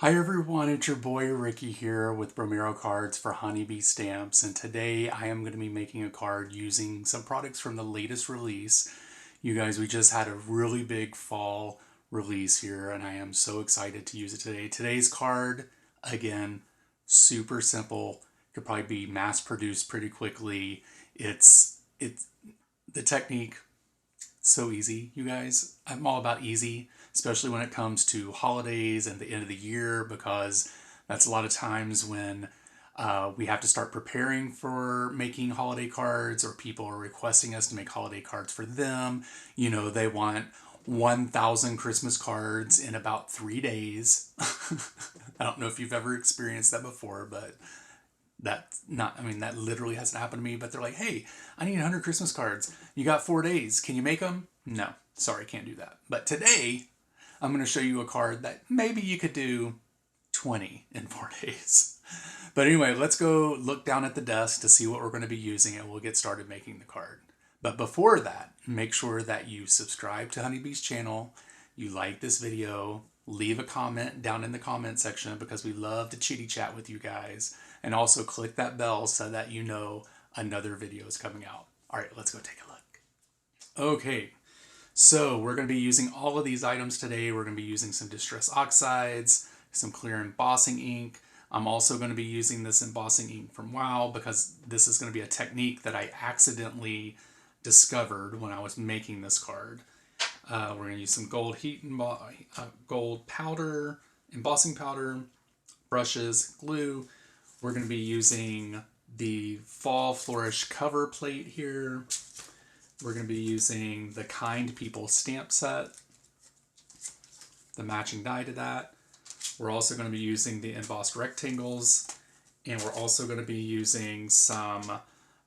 Hi everyone, it's your boy Ricky here with Bromero Cards for Honeybee Stamps, and today I am going to be making a card using some products from the latest release. You guys, we just had a really big fall release here and I am so excited to use it today. Today's card, again, super simple, could probably be mass produced pretty quickly. It's the technique, so easy, you guys. I'm all about easy, especially when it comes to holidays and the end of the year, because that's a lot of times when we have to start preparing for making holiday cards, or people are requesting us to make holiday cards for them. You know, they want 1,000 Christmas cards in about 3 days. I don't know if you've ever experienced that before, but that literally hasn't happened to me, but they're like, hey, I need 100 Christmas cards. You got 4 days. Can you make them? No, sorry, can't do that. But today, I'm going to show you a card that maybe you could do 20 in 4 days. But anyway, let's go look down at the desk to see what we're going to be using, and we'll get started making the card. But before that, make sure that you subscribe to Honeybee's channel, you like this video, leave a comment down in the comment section because we love to chitty chat with you guys, and also click that bell so that you know another video is coming out. All right, let's go take a look. Okay, so we're going to be using all of these items today. We're going to be using some Distress Oxides, some clear embossing ink. I'm also going to be using this embossing ink from Wow because this is going to be a technique that I accidentally discovered when I was making this card. We're going to use some gold gold powder, embossing powder, brushes, glue. We're going to be using the Fall Flourish cover plate here. We're going to be using the Kind People stamp set, the matching die to that. We're also going to be using the embossed rectangles, and we're also going to be using some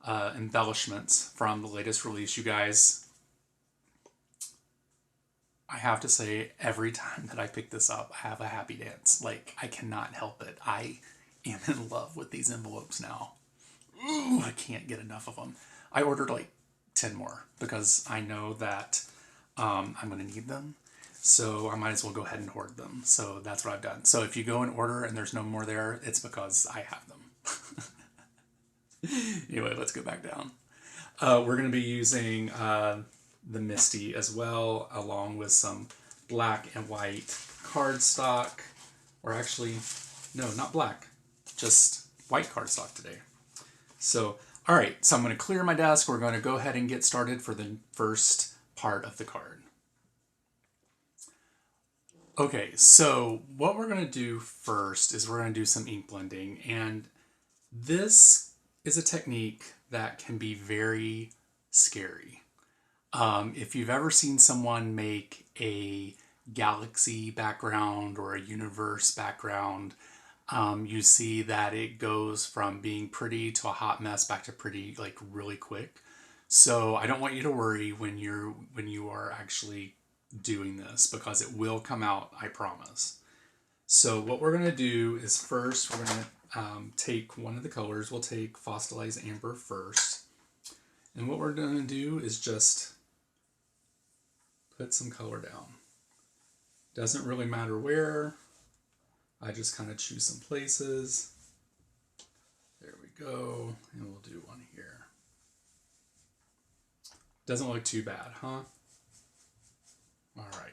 embellishments from the latest release. You guys, I have to say, every time that I pick this up, I have a happy dance. Like, I cannot help it. I am in love with these envelopes now. Ooh, I can't get enough of them. I ordered like 10 more because I know that I'm going to need them. So I might as well go ahead and hoard them. So that's what I've done. So if you go and order and there's no more there, it's because I have them. Anyway, let's go back down. We're going to be using the MISTI as well, along with some black and white cardstock. Or actually, no, not black, just white cardstock today. So, all right, so I'm going to clear my desk. We're going to go ahead and get started for the first part of the card. Okay, so what we're going to do first is we're going to do some ink blending, and this is a technique that can be very scary. If you've ever seen someone make a galaxy background or a universe background, you see that it goes from being pretty to a hot mess back to pretty like really quick. So I don't want you to worry when you are actually doing this, because it will come out, I promise. So what we're going to do is first we're going to take one of the colors. We'll take Fossilized Amber first. And what we're going to do is just put some color down. Doesn't really matter where. I just kind of choose some places. There we go. And we'll do one here. Doesn't look too bad, huh? All right.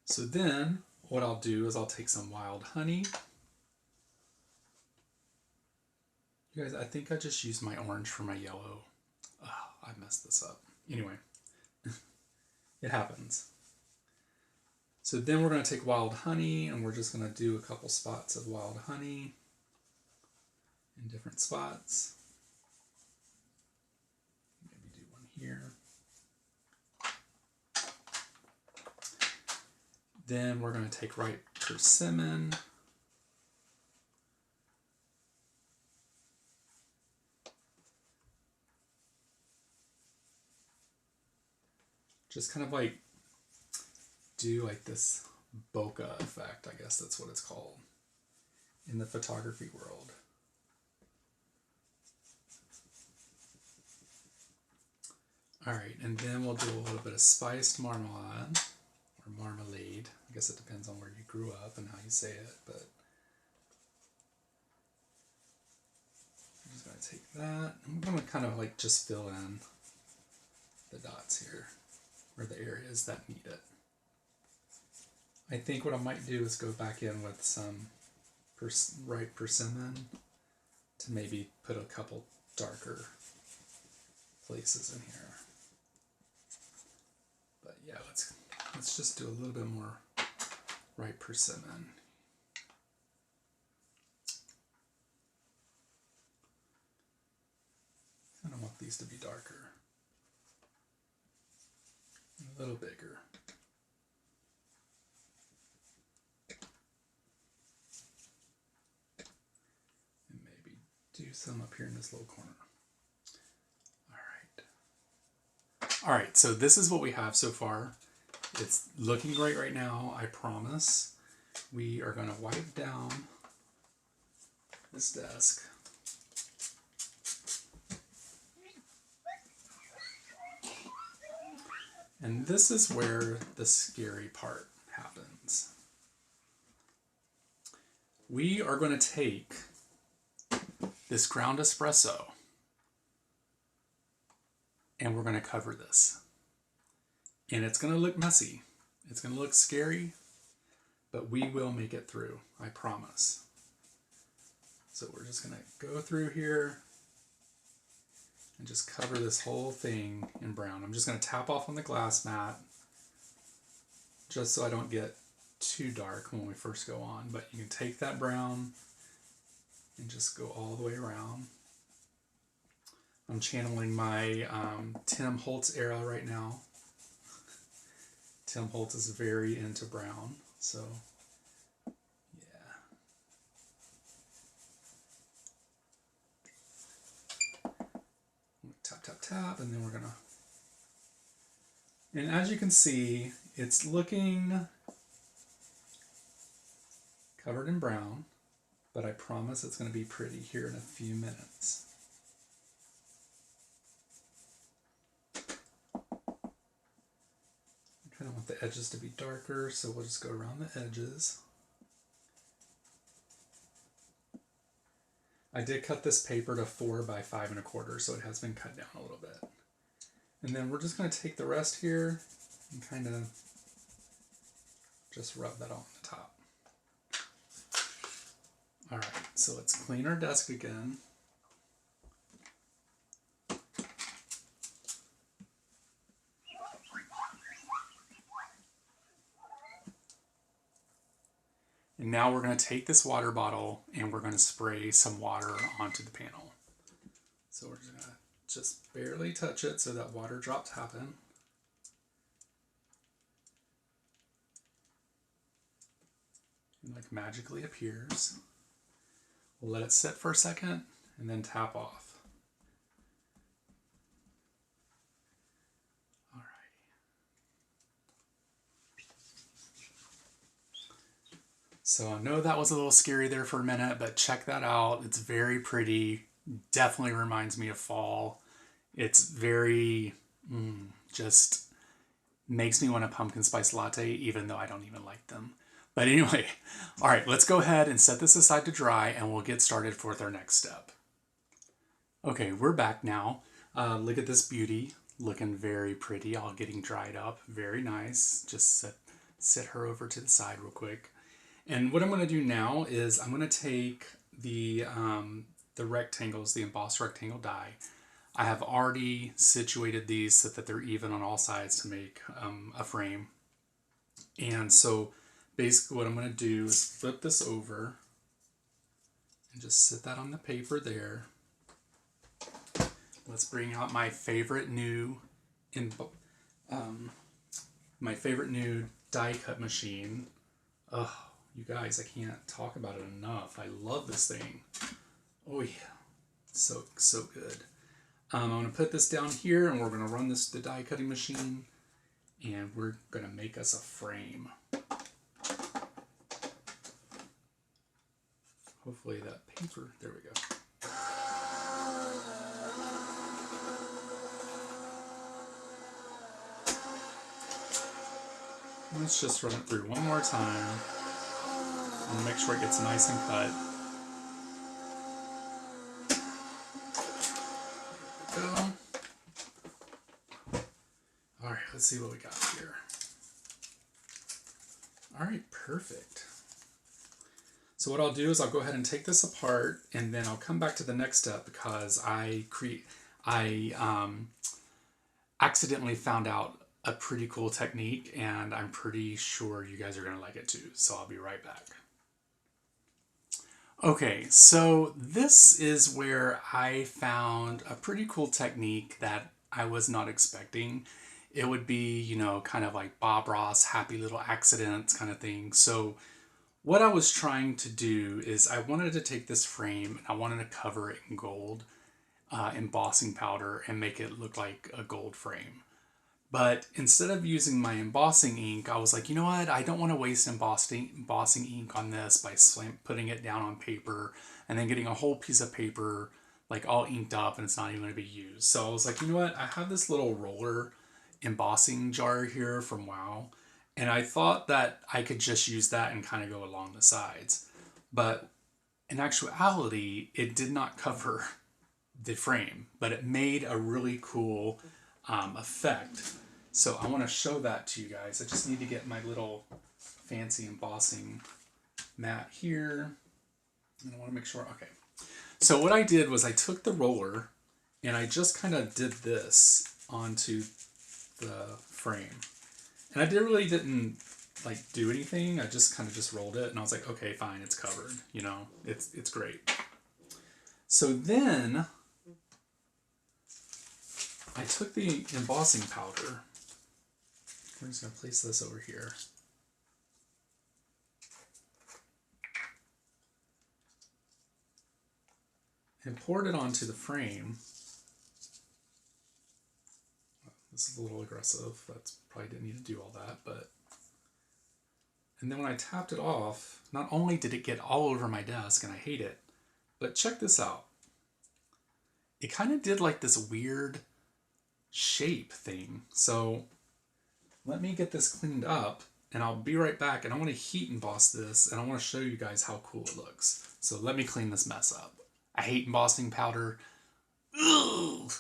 So then what I'll do is I'll take some wild honey. You guys, I think I just used my orange for my yellow. Oh, I messed this up. Anyway, it happens. So then we're going to take wild honey, and we're just going to do a couple spots of wild honey in different spots. Maybe do one here. Then we're going to take ripe persimmon. Just kind of like do like this bokeh effect, I guess that's what it's called in the photography world. All right, and then we'll do a little bit of spiced marmalade, or or marmalade. I guess it depends on where you grew up and how you say it, but I'm just going to take that. I'm going to kind of like just fill in the dots here, or the areas that need it. I think what I might do is go back in with some ripe persimmon to maybe put a couple darker places in here. But yeah, let's just do a little bit more ripe persimmon. I don't want these to be darker. A little bigger. And maybe do some up here in this little corner. All right, so this is what we have so far. It's looking great right now, I promise. We are going to wipe down this desk. And this is where the scary part happens. We are going to take this ground espresso and we're going to cover this. And it's going to look messy. It's going to look scary, but we will make it through, I promise. So we're just going to go through here and just cover this whole thing in brown. I'm just going to tap off on the glass mat just so I don't get too dark when we first go on. But you can take that brown and just go all the way around. I'm channeling my Tim Holtz era right now. Tim Holtz is very into brown, so yeah. Tap, tap, tap, and then we're gonna... And as you can see, it's looking covered in brown, but I promise it's gonna be pretty here in a few minutes. I kind of want the edges to be darker, so we'll just go around the edges. I did cut this paper to 4 by 5 1/4, so it has been cut down a little bit. And then we're just going to take the rest here and kind of just rub that on the top. All right, so let's clean our desk again. And now we're going to take this water bottle and we're going to spray some water onto the panel. So we're just going to just barely touch it so that water drops happen. And like magically appears. We'll let it sit for a second and then tap off. So I know that was a little scary there for a minute, but check that out. It's very pretty. Definitely reminds me of fall. It's very, just makes me want a pumpkin spice latte, even though I don't even like them. But anyway, all right, let's go ahead and set this aside to dry and we'll get started with our next step. Okay, we're back now. Look at this beauty, looking very pretty, all getting dried up. Very nice. Just sit her over to the side real quick. And what I'm going to do now is I'm going to take the rectangles, the embossed rectangle die. I have already situated these so that they're even on all sides to make a frame. And so basically what I'm going to do is flip this over and just sit that on the paper there. Let's bring out my favorite new die cut machine. Ugh. You guys, I can't talk about it enough. I love this thing. Oh yeah, so good. I'm gonna put this down here and we're gonna run the die cutting machine and we're gonna make us a frame. Hopefully that paper, there we go. Let's just run it through one more time and make sure it gets nice and cut. There we go. All right, let's see what we got here. All right, perfect. So what I'll do is I'll go ahead and take this apart, and then I'll come back to the next step because I accidentally found out a pretty cool technique, and I'm pretty sure you guys are gonna like it too. So I'll be right back. Okay, so this is where I found a pretty cool technique that I was not expecting. It would be, you know, kind of like Bob Ross, happy little accidents kind of thing. So what I was trying to do is I wanted to take this frame and I wanted to cover it in gold embossing powder and make it look like a gold frame. But instead of using my embossing ink, I was like, you know what? I don't want to waste embossing ink on this by putting it down on paper and then getting a whole piece of paper like all inked up and it's not even going to be used. So I was like, you know what? I have this little roller embossing jar here from Wow. And I thought that I could just use that and kind of go along the sides. But in actuality, it did not cover the frame, but it made a really cool effect. So I want to show that to you guys. I just need to get my little fancy embossing mat here. And I want to make sure, okay. So what I did was I took the roller and I just kind of did this onto the frame. And I really didn't like do anything. I just kind of just rolled it and I was like, okay, fine, it's covered. You know, it's great. So then I took the embossing powder. We're just going to place this over here. And poured it onto the frame. This is a little aggressive. That's probably didn't need to do all that, but. And then when I tapped it off, not only did it get all over my desk, and I hate it, but check this out. It kind of did like this weird shape thing. So let me get this cleaned up and I'll be right back, and I want to heat emboss this and I want to show you guys how cool it looks. So let me clean this mess up. I hate embossing powder. Ugh.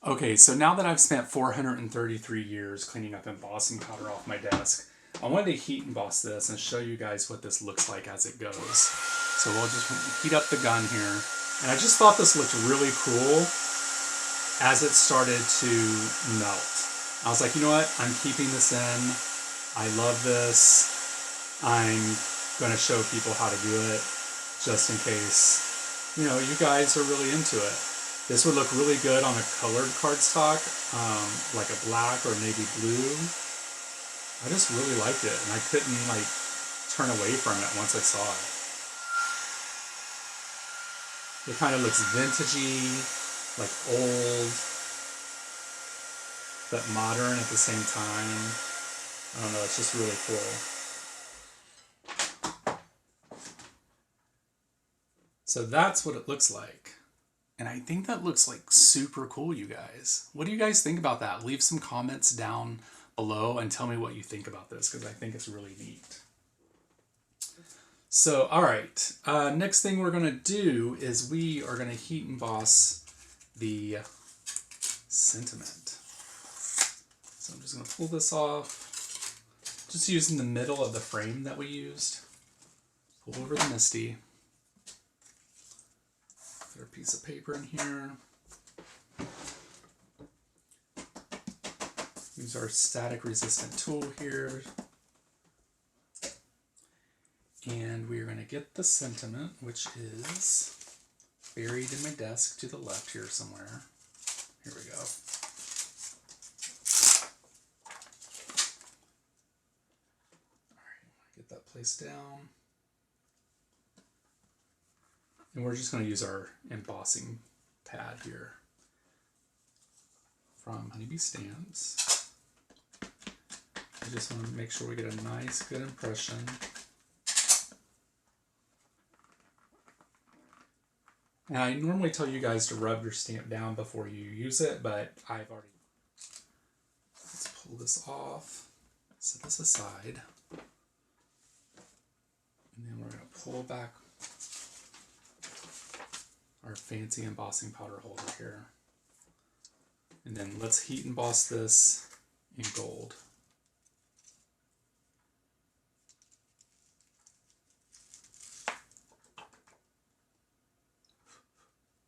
Okay, so now that I've spent 433 years cleaning up embossing powder off my desk, I wanted to heat emboss this and show you guys what this looks like as it goes. So we'll just heat up the gun here. And I just thought this looked really cool as it started to melt. I was like, you know what? I'm keeping this in. I love this. I'm going to show people how to do it just in case, you know, you guys are really into it. This would look really good on a colored cardstock, like a black or navy blue. I just really liked it, and I couldn't like turn away from it once I saw it. It kind of looks vintagey, like old, but modern at the same time. I don't know, it's just really cool. So that's what it looks like. And I think that looks like super cool, you guys. What do you guys think about that? Leave some comments down below and tell me what you think about this, because I think it's really neat. So, all right. Next thing we're going to do is we are going to heat emboss the sentiment. So I'm just going to pull this off. Just using the middle of the frame that we used. Pull over the MISTI. Put a piece of paper in here. Use our static resistant tool here. And we're going to get the sentiment, which is buried in my desk to the left here somewhere. Here we go. All right, get that placed down. And we're just going to use our embossing pad here from Honeybee Stamps. I just want to make sure we get a nice, good impression. And I normally tell you guys to rub your stamp down before you use it, but I've already... Let's pull this off. set this aside. And then we're going to pull back our fancy embossing powder holder here. And then let's heat emboss this in gold.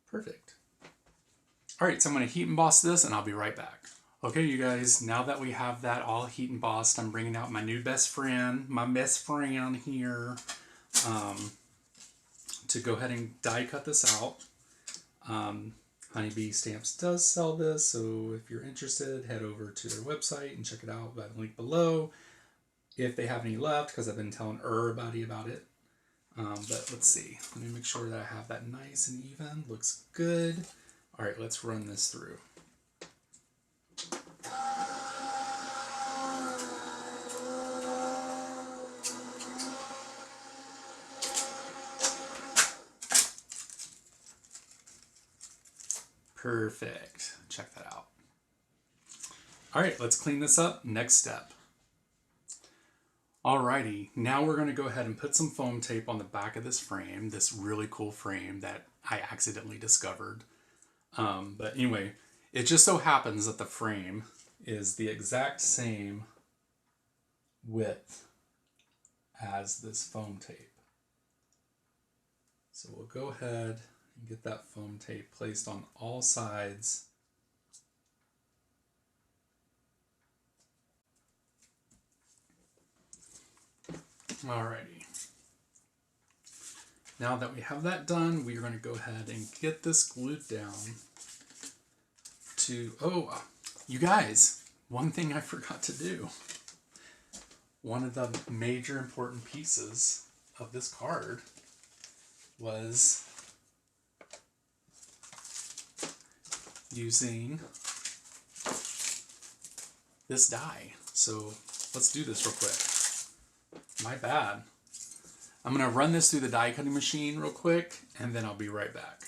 Perfect. All right, so I'm going to heat emboss this and I'll be right back. Okay, you guys, now that we have that all heat embossed, I'm bringing out my new best friend, here, to go ahead and die cut this out. Honeybee Stamps does sell this, so if you're interested, head over to their website and check it out by the link below. If they have any left, because I've been telling everybody about it. But let's see. Let me make sure that I have that nice and even. Looks good. All right, let's run this through. Perfect. Check that out. All right, let's clean this up. Next step. Alrighty, now we're going to go ahead and put some foam tape on the back of this frame, this really cool frame that I accidentally discovered. But anyway, it just so happens that the frame is the exact same width as this foam tape. So we'll go ahead and get that foam tape placed on all sides. Alrighty. Now that we have that done, we're going to go ahead and get this glued down to, oh, you guys, one thing I forgot to do. One of the major important pieces of this card was using this die. So let's do this real quick. My bad. I'm going to run this through the die cutting machine real quick, and then I'll be right back.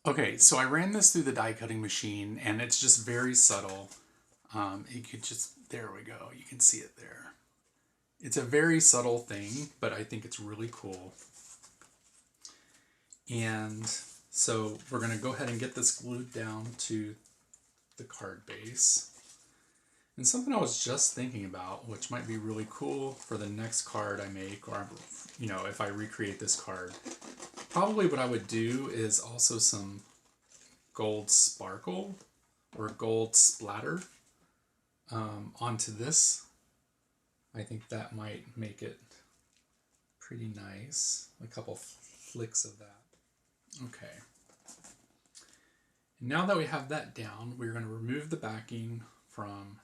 Okay, so I ran this through the die cutting machine, and it's just very subtle. You could just, there we go. You can see it there. It's a very subtle thing, but I think it's really cool. And so we're going to go ahead and get this glued down to the card base. And something I was just thinking about, which might be really cool for the next card I make, or, you know, if I recreate this card, probably what I would do is also some gold sparkle or gold splatter onto this. I think that might make it pretty nice. A couple flicks of that. Okay. And now that we have that down, we're going to remove the backing from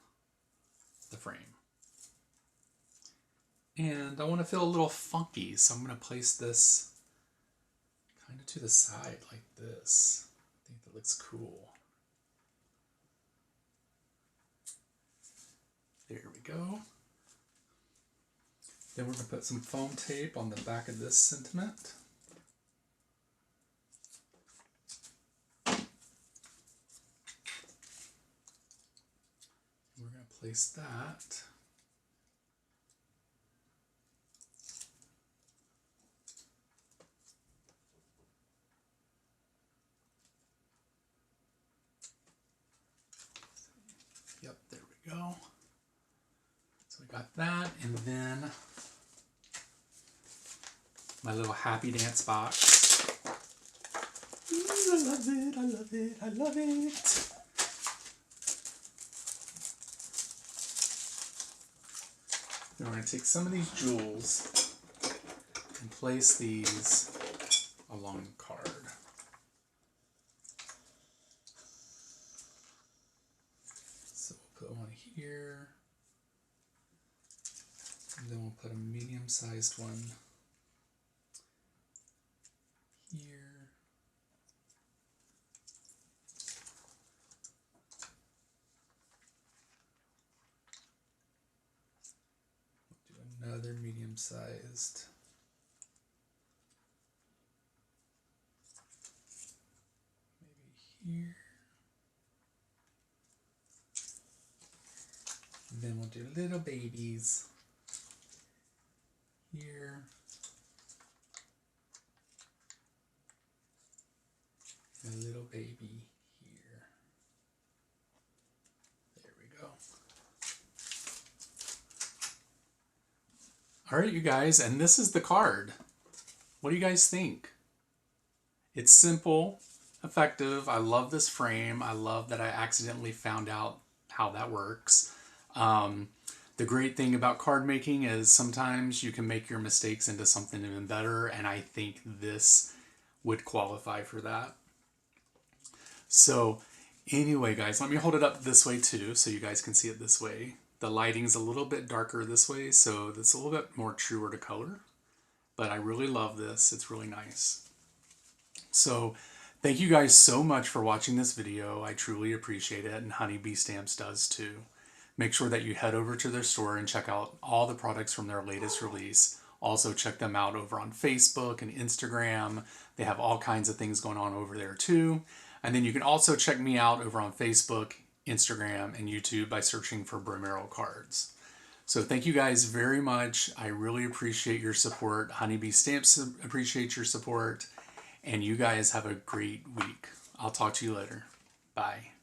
the frame. And I want to feel a little funky, so I'm going to place this kind of to the side like this. I think that looks cool. There we go. Then we're going to put some foam tape on the back of this sentiment. We're going to place that. Yep, there we go. So we got that, and then my little happy dance box. Ooh, I love it, I love it, I love it. Then we're going to take some of these jewels and place these along the card. So we'll put one here, and then we'll put a medium-sized one here. Another medium-sized. Maybe here. then we'll do little babies here. And a little baby here. There we go. All right, you guys, and this is the card. What do you guys think? It's simple, effective. I love this frame. I love that I accidentally found out how that works. The great thing about card making is sometimes you can make your mistakes into something even better, and I think this would qualify for that. So anyway, guys, let me hold it up this way too so you guys can see it this way. The lighting's a little bit darker this way, so it's a little bit more truer to color. But I really love this. It's really nice. So thank you guys so much for watching this video. I truly appreciate it, and Honeybee Stamps does too. Make sure that you head over to their store and check out all the products from their latest release. Also check them out over on Facebook and Instagram. They have all kinds of things going on over there too. And then you can also check me out over on Facebook, Instagram, and YouTube by searching for Bromero Cards. So thank you guys very much. I really appreciate your support. Honeybee Stamps appreciate your support. And you guys have a great week. I'll talk to you later. Bye.